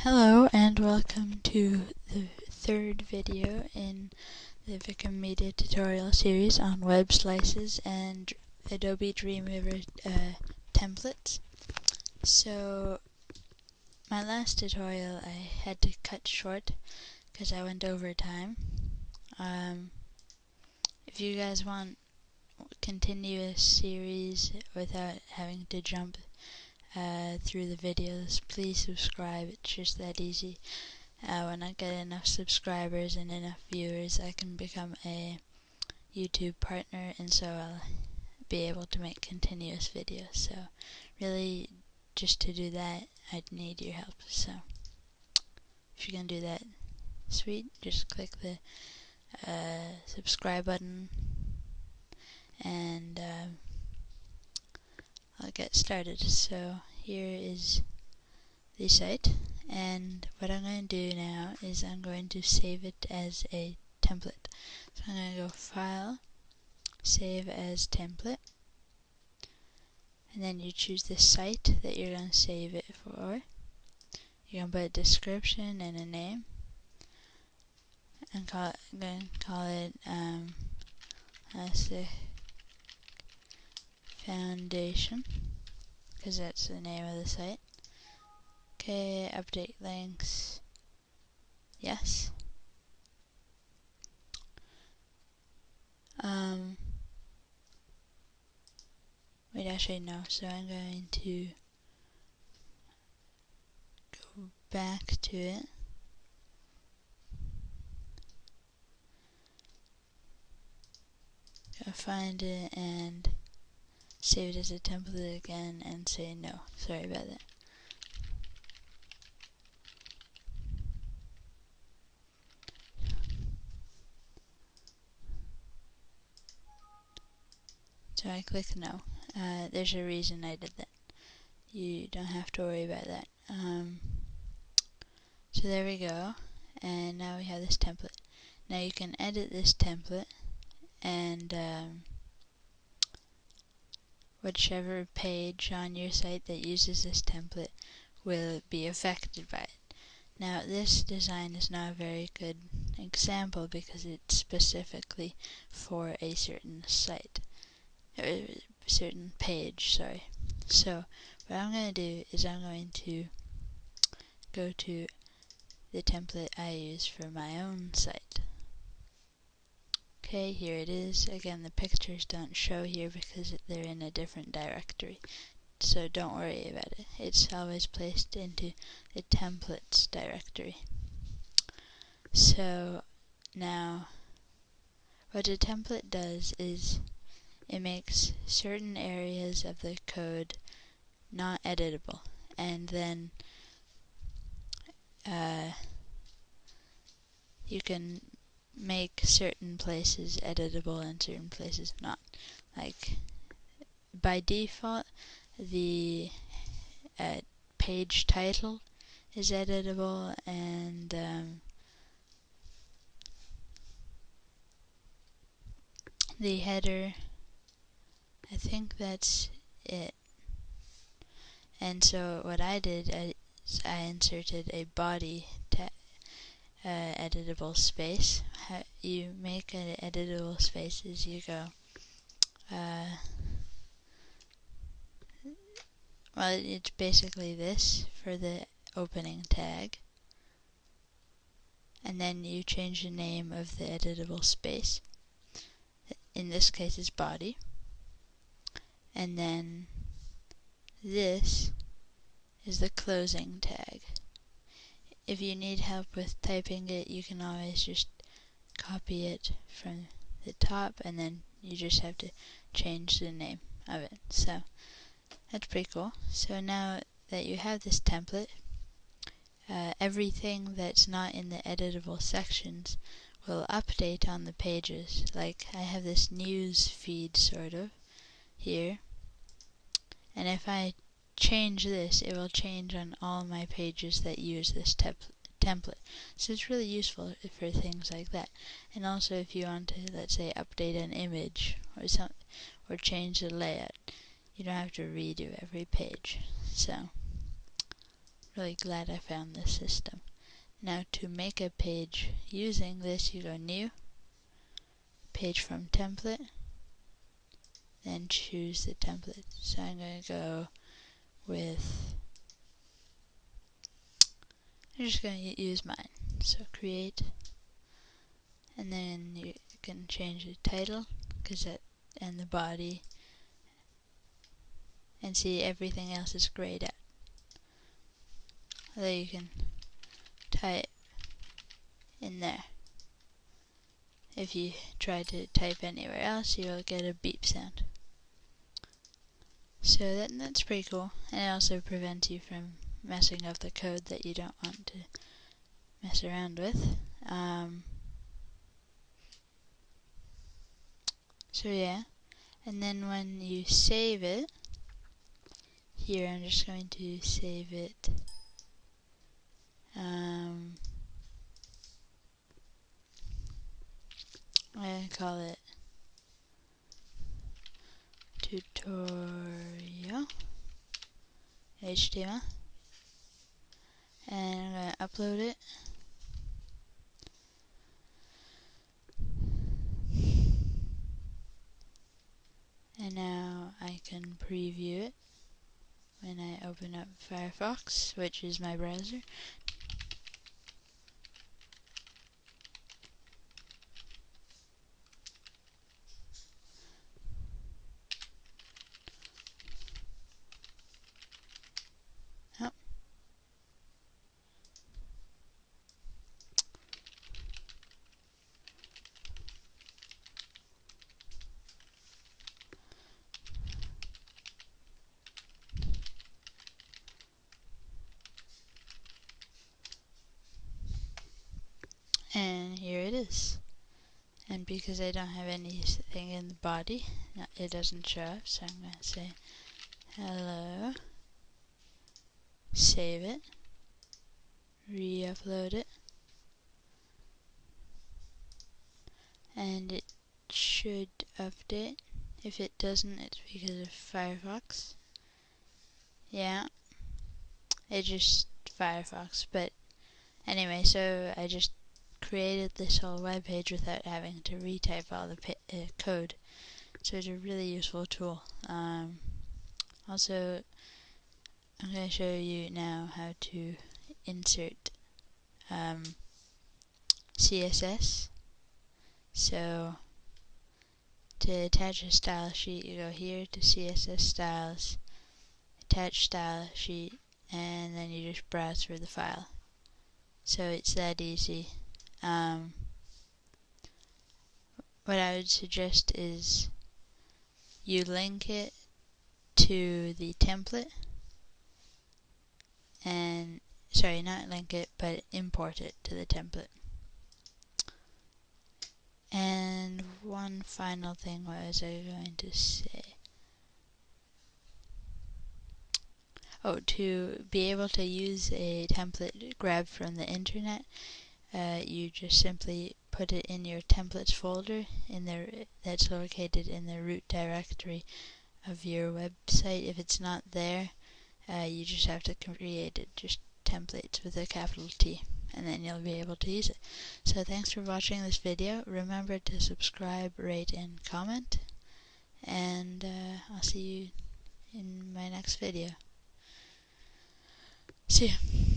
Hello and welcome to the third video in the Vikom Media tutorial series on web slices and Adobe Dreamweaver templates. So my last tutorial I had to cut short because I went over time. If you guys want continuous series without having to jump through the videos, please subscribe. It's just that easy. When I get enough subscribers and enough viewers, I can become a YouTube partner, and so I'll be able to make continuous videos. So really, just to do that, I'd need your help. So if you can do that, sweet. Just click the subscribe button and I'll get started. So here is the site, and what I'm going to do now is I'm going to save it as a template. So I'm going to go File, Save as Template, and then you choose the site that you're going to save it for. You're going to put a description and a name, and I'm going to call it Foundation, because that's the name of the site. Okay, update links, yes. Wait, actually no, so I'm going to go back to it. Go find it and save it as a template again and say no. Sorry about that. So I click no. There's a reason I did that. You don't have to worry about that. So there we go, and now we have this template. Now you can edit this template, and whichever page on your site that uses this template will be affected by it. Now this design is not a very good example because it's specifically for a certain site, certain page, sorry. So what I'm going to do is I'm going to go to the template I use for my own site. Okay, here it is. Again, the pictures don't show here because they're in a different directory, so don't worry about it. It's always placed into the templates directory. So now what a template does is it makes certain areas of the code not editable, and then you can make certain places editable and certain places not. Like by default, the page title is editable, and the header, I think that's it. And so what I did is I inserted a body editable space. How you make an editable space is you go well, it's basically this for the opening tag, and then you change the name of the editable space. In this case it's body, and then this is the closing tag. If you need help with typing it, you can always just copy it from the top, and then you just have to change the name of it. So that's pretty cool. So now that you have this template, everything that's not in the editable sections will update on the pages. Like I have this news feed sort of here, and if I change this, it will change on all my pages that use this template. So it's really useful for things like that. And also if you want to, let's say, update an image or something, or change the layout, you don't have to redo every page. So really glad I found this system. Now to make a page using this, you go New, Page from Template, then choose the template. So I'm going to go with, I'm just going to use mine. So create, and then you can change the title, and the body, and see everything else is grayed out. Although you can type in there. If you try to type anywhere else, you'll get a beep sound. So that's pretty cool, and it also prevents you from messing up the code that you don't want to mess around with. So yeah, and then when you save it, here I'm just going to save it. I'm going to call it tutorial HTML, and I'm going to upload it. And now I can preview it when I open up Firefox, which is my browser. Oh. And here it is. And because I don't have anything in the body, it doesn't show up, so I'm going to say hello, save it, re-upload it, and it should update. If it doesn't, it's because of Firefox. Yeah, it's just Firefox, but anyway, so I just created this whole web page without having to retype all the code. So it's a really useful tool. Also, I'm going to show you now how to insert CSS. So to attach a style sheet, you go here to CSS styles, attach style sheet, and then you just browse for the file. So it's that easy. What I would suggest is you link it to the template, and sorry, not link it, but import it to the template. And one final thing, what was I going to say? Oh, to be able to use a template grabbed from the internet, you just simply put it in your templates folder that's located in the root directory of your website. If it's not there, you just have to create it, just templates with a capital T, and then you'll be able to use it. So thanks for watching this video. Remember to subscribe, rate, and comment, and I'll see you in my next video. See ya.